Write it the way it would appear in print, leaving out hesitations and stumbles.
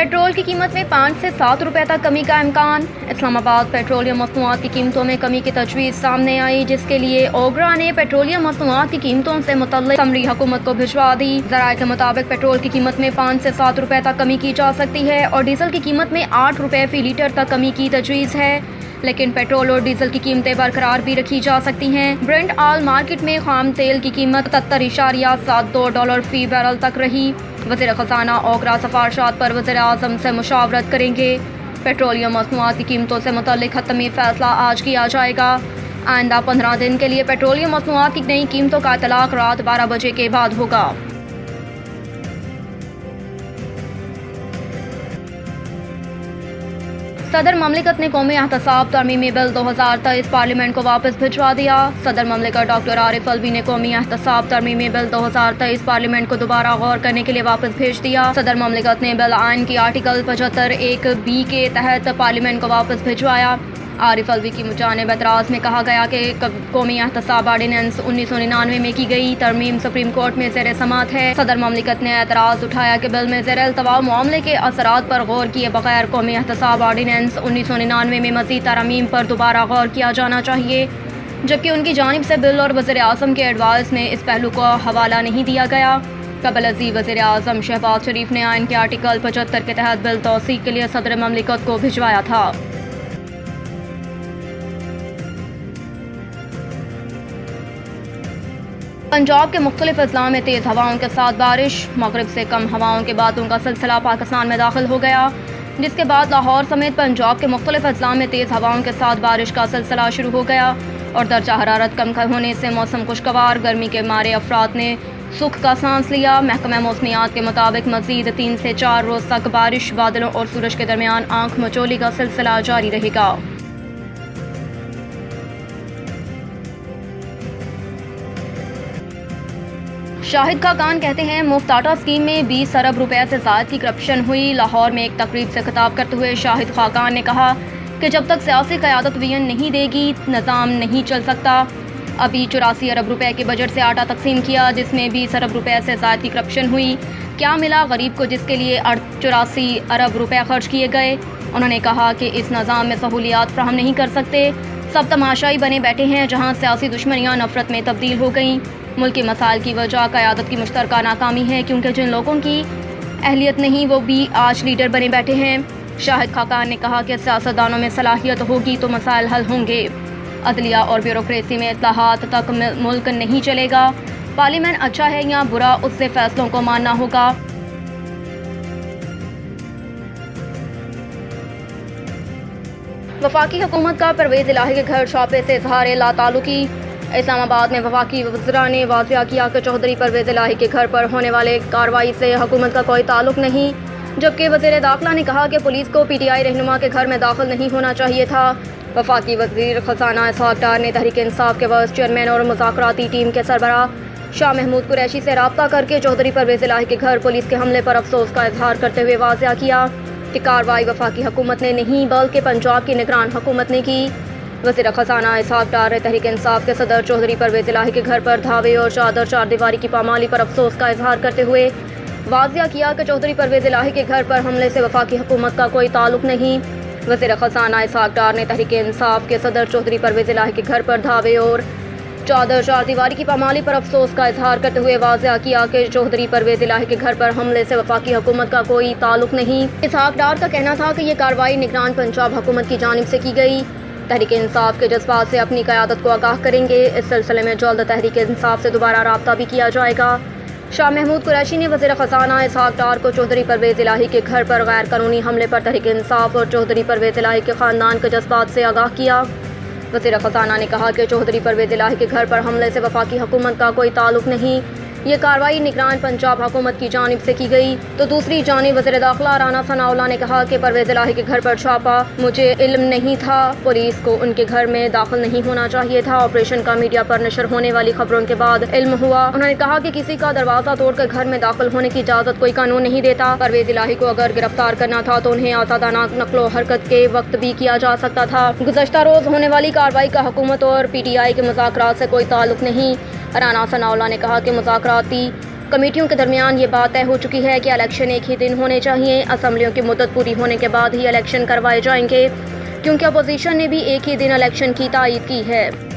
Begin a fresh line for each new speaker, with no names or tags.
Petrol की कीमत में 5 से 7 रुपए तक कमी का इम्कान। इस्लामाबाद पेट्रोलियम मसनूआत की कीमतों में कमी की तजवीज़ सामने आई, जिसके लिए ओगरा ने पेट्रोलियम मसनूआत की कीमतों से मुतल्लिक़ समरी हुकूमत को भिजवा दी। ज़राए के मुताबिक पेट्रोल की कीमत में 5 से 7 रुपए तक कमी की जा सकती है और डीजल की कीमत में 8 रुपए फी लीटर तक कमी की तजवीज़ है, लेकिन पेट्रोल और डीजल की कीमतें बरकरार भी रखी जा सकती हैं। ब्रेंट ऑयल मार्केट में खाम तेल की कीमत $77.72 फी बैरल तक रही। वज़ीर ख़ज़ाना ओगरा सिफारिशात पर वज़ीर आज़म से मुशावरत करेंगे। पेट्रोलियम मसनूआत की कीमतों से मुतल्लिक़ हतमी फ़ैसला आज किया जाएगा। आइंदा 15 दिन के लिए पेट्रोलियम मसनूआत की नई कीमतों का इतलाक़ रात 12 बजे के बाद होगा। सदर ममलिकत ने कौमी एहतसाब तरमीमी बिल 2023 पार्लियामेंट को वापस भिजवा दिया। सदर ममलिकत डॉक्टर आरिफ अलवी ने कौमी एहतसाब तरमीमी बिल 2023 पार्लियामेंट को दोबारा गौर करने के लिए वापस भेज दिया। सदर ममलिकत ने बिल आइन की आर्टिकल 75(1)(b) के तहत पार्लियामेंट को वापस भिजवाया। आरिफ अलवी की जानिब एतराज़ में कहा गया कि कौमी एहतसाब आर्डीनेंस 1999 में की गई तरमीम सुप्रीम कोर्ट में ज़ेर समात है। सदर ममलिकत ने एतराज़ उठाया कि बिल में ज़ेर अल्तवा मामले के असरात पर गौर किए बगैर कौमी एहतसाब आर्डीनेंस 1999 में मज़ीद तरमीम पर दोबारा गौर किया जाना चाहिए, जबकि उनकी जानिब से बिल और वज़ीर आज़म के एडवाइस में इस पहलू को हवाला नहीं दिया गया। कबल अज़ीज़ वज़ीर आज़म शहबाज शरीफ ने आइन के आर्टिकल 75 के तहत बिल तौसीक के लिए सदर ममलिकत को भिजवाया था। पंजाब के मुख्तलिफ अजला में तेज़ हवाओं के साथ बारिश। मगरिब से कम हवाओं के बादलों का सिलसिला पाकिस्तान में दाखिल हो गया, जिसके बाद लाहौर समेत पंजाब के मुख्तलिफ अजला में तेज़ हवाओं के साथ बारिश का सिलसिला शुरू हो गया और दर्जा हरारत कम होने से मौसम खुशगवार। गर्मी के मारे अफराद ने सुख का सांस लिया। महकमा मौसमियात के मुताबिक मज़ीद 3 से 4 रोज़ तक बारिश, बादलों और सूरज के दरमियान आंख मचोली का सिलसिला जारी रहेगा। शाहिद खाकान कहते हैं मुफ्त आटा स्कीम में 20 अरब रुपए से ज़ायद की करप्शन हुई। लाहौर में एक तकरीब से खिताब करते हुए शाहिद खाकान ने कहा कि जब तक सियासी क़यादत वियन नहीं देगी निज़ाम नहीं चल सकता। अभी 84 अरब रुपए के बजट से आटा तकसीम किया, जिसमें 20 अरब रुपए से ज़ायद की करप्शन हुई। क्या मिला गरीब को जिसके लिए 84 अरब रुपए खर्च किए गए। उन्होंने कहा कि इस निज़ाम में सहूलियात फ्राहम नहीं कर सकते। सब तमाशाई बने बैठे हैं, जहाँ सियासी दुश्मनियाँ नफरत में तब्दील हो गईं। मुल्क के मसाइल की वजह क़यादत की मुश्तरका नाकामी है, क्योंकि जिन लोगों की अहलियत नहीं वो भी आज लीडर बने बैठे हैं। शाहिद खाकान ने कहा कि सियासतदानों में सलाहियत होगी तो मसाइल हल होंगे। अदलिया और ब्यूरोक्रेसी में इत्तलाहात तक मुल्क नहीं चलेगा। पार्लियामेंट अच्छा है या बुरा, उससे फैसलों को मानना होगा। वफाकी हुकूमत का परवेज़ इलाही के घर छापे से इजहार लाताल्लुकी। इस्लामाबाद में वफाकी वज़रा ने वाज़िया किया कि चौधरी परवेज़ इलाही के घर पर होने वाले कार्रवाई से हुकूमत का कोई ताल्लुक नहीं, जबकि वज़ीर दाखिला ने कहा कि पुलिस को PTI रहनुमा के घर में दाखिल नहीं होना चाहिए था। वफाकी वज़ीर ख़ज़ाना इसहाक़ डार ने तहरीक इंसाफ के वाइस चेयरमैन और मुज़ाकराती टीम के सरबराह शाह महमूद कुरैशी से रब्ता करके चौधरी परवेज़ इलाही के घर पुलिस के हमले पर अफसोस का इजहार करते हुए वाज़िया किया कि कार्रवाई वफाकी हुकूमत ने नहीं बल्कि पंजाब की निगरान हुकूमत ने की। वज़ीर ख़ज़ाना इसहाक़ डार ने तहरीक इंसाफ के सदर चौधरी परवेज़ इलाही के घर पर धावे और चादर चारदीवारी की पामाली पर अफसोस का इजहार करते हुए वाज़िया किया कि चौधरी परवेज़ इलाही के घर पर हमले से वफाकी हुकूमत का कोई ताल्लुक नहीं। वज़ीर ख़ज़ाना इसहाक़ डार ने तहरीक इंसाफ के सदर चौधरी परवेज़ इलाही के घर पर धावे और चादर चारदीवारी की पामाली पर अफसोस का इजहार करते हुए वाज़िया किया कि चौधरी परवेज़ इलाही के घर पर हमले से वफाकी हुकूमत का कोई ताल्लुक नहीं। इसहाक़ डार का कहना था कि यह कार्रवाई निगरान पंजाब हुकूमत की जानिब से की गई। तहरीक इंसाफ के जज्बात से अपनी क़यादत को आगाह करेंगे। इस सिलसिले में जल्द तहरीक इंसाफ से दोबारा रब्ता भी किया जाएगा। शाह महमूद कुरैशी ने वज़ीर ख़ज़ाना इसहाक़ डार को चौधरी परवेज़ इलाही के घर पर गैर कानूनी हमले पर तहरीक इंसाफ और चौधरी परवेज़ इलाही के ख़ानदान के जज्बात से आगाह किया। वज़ीर ख़ज़ाना ने कहा कि चौधरी परवेज़ इलाही के घर पर हमले से वफाकी हुकूमत का कोई ताल्लुक नहीं। ये कार्रवाई निगरान पंजाब हुकूमत की जानिब से की गई। तो दूसरी जानिब वज़ीर दाखिला राना सनाउल्लाह ने कहा कि परवेज़ इलाही के घर पर छापा, मुझे इल्म नहीं था, पुलिस को उनके घर में दाखिल नहीं होना चाहिए था। ऑपरेशन का मीडिया पर नशर होने वाली खबरों के बाद इल्म हुआ। उन्होंने कहा कि किसी का दरवाज़ा तोड़कर घर में दाखिल होने की इजाज़त कोई कानून नहीं देता। परवेज़ इलाही को अगर गिरफ्तार करना था तो उन्हें आज़ादाना नक्लो हरकत के वक्त भी किया जा सकता था। गुज़श्ता रोज़ होने वाली कार्रवाई का हुकूमत और PTI के मुज़ाकरात से कोई ताल्लुक नहीं। राना सनाउल्लाह ने कहा कि मुज़ाकराती कमेटियों के दरमियान ये बात तय हो चुकी है कि इलेक्शन एक ही दिन होने चाहिए। असम्बलियों की मुद्दत पूरी होने के बाद ही इलेक्शन करवाए जाएंगे, क्योंकि अपोजिशन ने भी एक ही दिन इलेक्शन की तायीद की है।